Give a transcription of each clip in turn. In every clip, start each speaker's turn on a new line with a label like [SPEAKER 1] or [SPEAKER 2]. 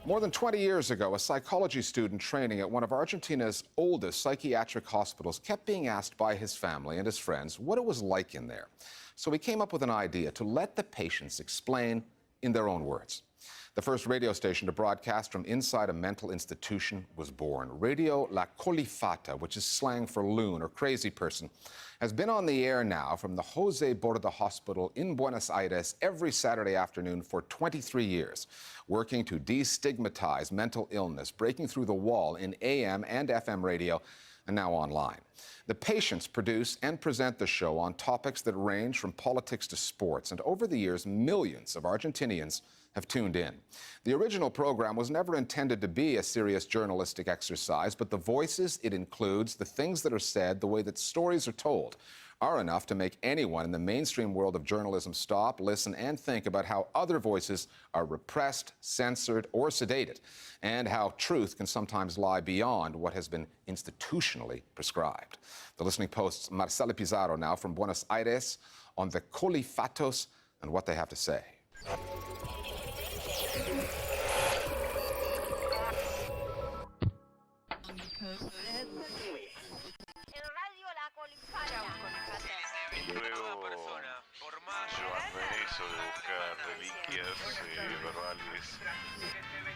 [SPEAKER 1] More than 20 years ago, a psychology student training at one of Argentina's oldest psychiatric hospitals kept being asked by his family and his friends what it was like in there. So he came up with an idea to let the patients explain in their own words. The first radio station to broadcast from inside a mental institution was born. Radio La Colifata, which is slang for loon or crazy person, has been on the air now from the Jose Borda Hospital in Buenos Aires every Saturday afternoon for 23 years, working to destigmatize mental illness, breaking through the wall in AM and FM radio, and now online. The patients produce and present the show on topics that range from politics to sports, and over the years, millions of Argentinians have tuned in. The original program was never intended to be a serious journalistic exercise, but the voices it includes, the things that are said, the way that stories are told, are enough to make anyone in the mainstream world of journalism stop, listen, and think about how other voices are repressed, censored, or sedated, and how truth can sometimes lie beyond what has been institutionally prescribed. The Listening Post's Marcela Pizarro now from Buenos Aires on the Colifatos and what they have to say.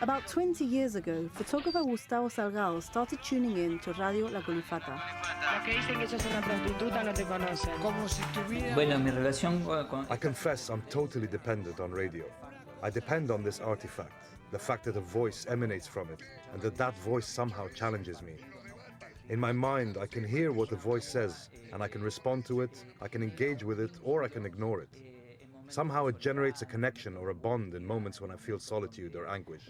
[SPEAKER 2] About 20 years ago, photographer Gustavo Salgado started tuning in to Radio La Colifata.
[SPEAKER 3] I confess I'm totally dependent on radio. I depend on this artifact, the fact that a voice emanates from it, and that voice somehow challenges me. In my mind, I can hear what the voice says, and I can respond to it, I can engage with it, or I can ignore it. Somehow it generates a connection or a bond in moments when I feel solitude or anguish.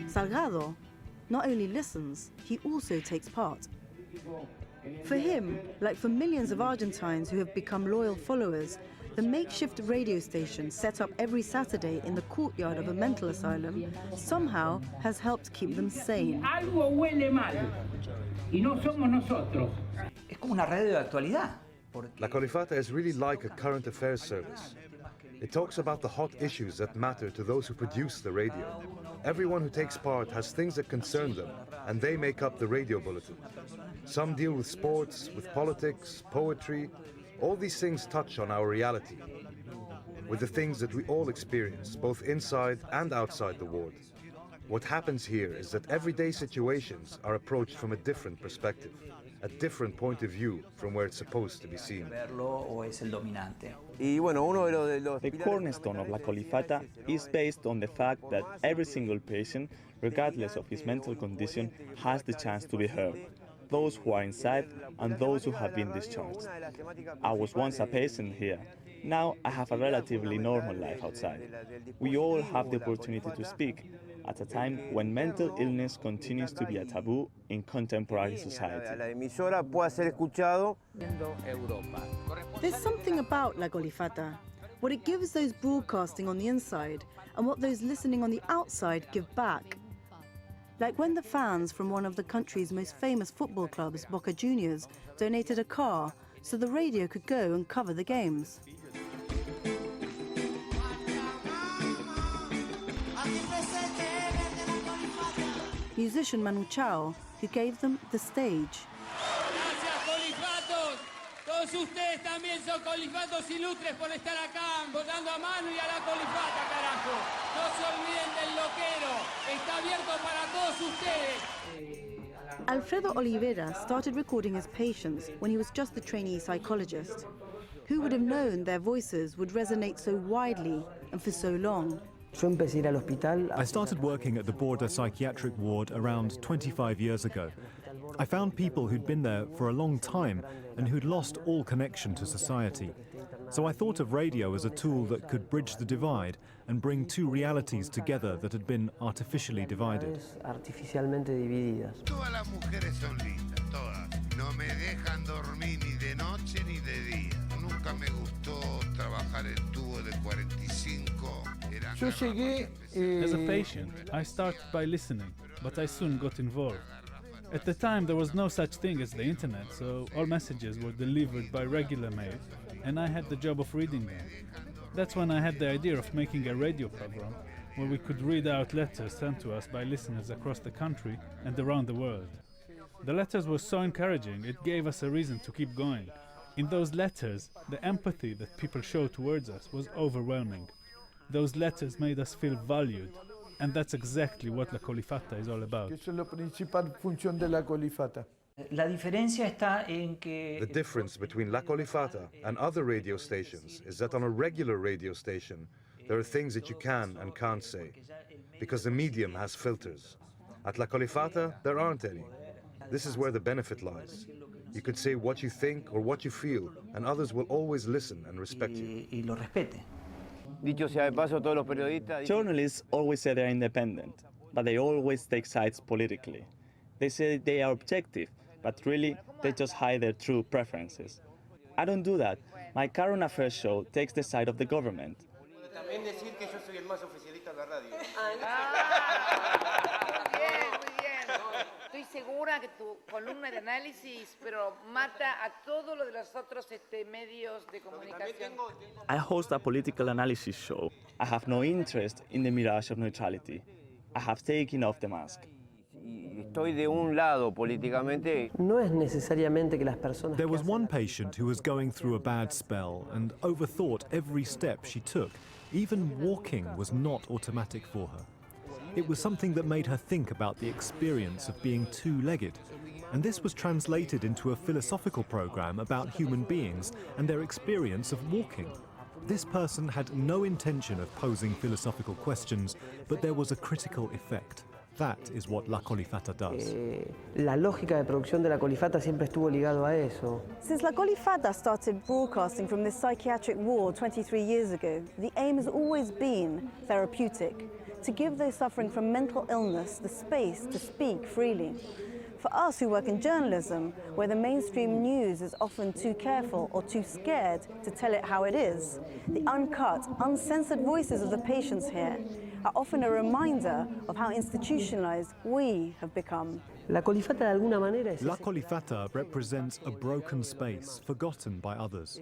[SPEAKER 2] Salgado not only listens, he also takes part. For him, like for millions of Argentines who have become loyal followers, the makeshift radio station set up every Saturday in the courtyard of a mental asylum somehow has helped keep them sane.
[SPEAKER 4] Algo huele mal, y no somos nosotros.
[SPEAKER 5] Es como una radio de actualidad.
[SPEAKER 3] La Colifata is really like a current affairs service. It talks about the hot issues that matter to those who produce the radio. Everyone who takes part has things that concern them, and they make up the radio bulletin. Some deal with sports, with politics, poetry. All these things touch on our reality, with the things that we all experience, both inside and outside the ward. What happens here is that everyday situations are approached from a different perspective, a different point of view from where it's supposed to be seen.
[SPEAKER 6] The cornerstone of La Colifata is based on the fact that every single patient, regardless of his mental condition, has the chance to be heard. Those who are inside and those who have been discharged. I was once a patient here. Now I have a relatively normal life outside. We all have the opportunity to speak at a time when mental illness continues to be a taboo in contemporary society.
[SPEAKER 2] There's something about La Colifata, what it gives those broadcasting on the inside and what those listening on the outside give back. Like when the fans from one of the country's most famous football clubs, Boca Juniors, donated a car so the radio could go and cover the games. Musician Manu Chao, who gave them the stage.
[SPEAKER 7] Gracias, Colifatos. Todos ustedes también son Colifatos ilustres por estar acá votando a Manu y a la Colifata, carajo. No se olviden del loquero. Está abierto para todos ustedes.
[SPEAKER 2] Alfredo Oliveira started recording his patients when he was just a trainee psychologist. Who would have known their voices would resonate so widely and for so long?
[SPEAKER 8] I started working at the Borda psychiatric ward around 25 years ago. I found people who'd been there for a long time and who'd lost all connection to society. So I thought of radio as a tool that could bridge the divide and bring two realities together that had been artificially divided.
[SPEAKER 9] Todas las mujeres son lindas, todas. No me dejan dormir ni de noche ni de día. Nunca me gustó trabajar el tubo de 45.
[SPEAKER 10] As a patient, I started by listening, but I soon got involved. At the time, there was no such thing as the internet, so all messages were delivered by regular mail, and I had the job of reading them. That's when I had the idea of making a radio program where we could read out letters sent to us by listeners across the country and around the world. The letters were so encouraging, it gave us a reason to keep going. In those letters, the empathy that people showed towards us was overwhelming. Those letters made us feel valued, and that's exactly what La Colifata is all about.
[SPEAKER 11] Eso es la principal función de La Colifata.
[SPEAKER 5] La diferencia está en que...
[SPEAKER 3] The difference between La Colifata and other radio stations is that on a regular radio station, there are things that you can and can't say, because the medium has filters. At La Colifata, there aren't any. This is where the benefit lies. You could say what you think or what you feel, and others will always listen and respect you.
[SPEAKER 5] Y lo respete.
[SPEAKER 6] Journalists always say they're independent, but they always take sides politically. They say they are objective, but really they just hide their true preferences. I don't do that. My current affairs show takes the side of the government.
[SPEAKER 12] Estoy segura que tu columna de análisis, pero mata a todos los de los otros medios de comunicación.
[SPEAKER 6] I host a political analysis show. I have no interest in the mirage of neutrality. I have taken off the mask.
[SPEAKER 13] Estoy de un lado políticamente.
[SPEAKER 14] No es necesariamente que las personas.
[SPEAKER 8] There was one patient who was going through a bad spell and overthought every step she took. Even walking was not automatic for her. It was something that made her think about the experience of being two-legged. And this was translated into a philosophical program about human beings and their experience of walking. This person had no intention of posing philosophical questions, but there was a critical effect. That is what La Colifata does.
[SPEAKER 14] La lógica de producción de La Colifata siempre estuvo ligado a eso.
[SPEAKER 2] Since La Colifata started broadcasting from this psychiatric ward 23 years ago, the aim has always been therapeutic, to give those suffering from mental illness the space to speak freely. For us who work in journalism, where the mainstream news is often too careful or too scared to tell it how it is, the uncut, uncensored voices of the patients here are often a reminder of how institutionalized we have become.
[SPEAKER 14] La Colifata de alguna manera es
[SPEAKER 8] La Colifata represents a broken space forgotten by others.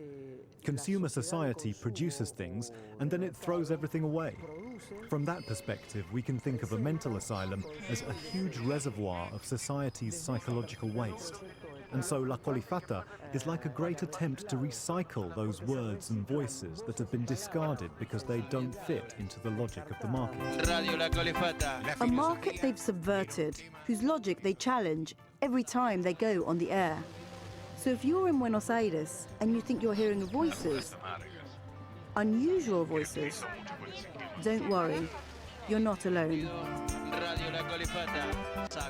[SPEAKER 8] Consumer society produces things and then it throws everything away. From that perspective, we can think of a mental asylum as a huge reservoir of society's psychological waste. And so La Colifata is like a great attempt to recycle those words and voices that have been discarded because they don't fit into the logic of the market.
[SPEAKER 7] Radio La Colifata.
[SPEAKER 2] A market they've subverted, whose logic they challenge every time they go on the air. So if you're in Buenos Aires and you think you're hearing voices, unusual voices, don't worry, you're not alone.
[SPEAKER 7] Radio La Colifata.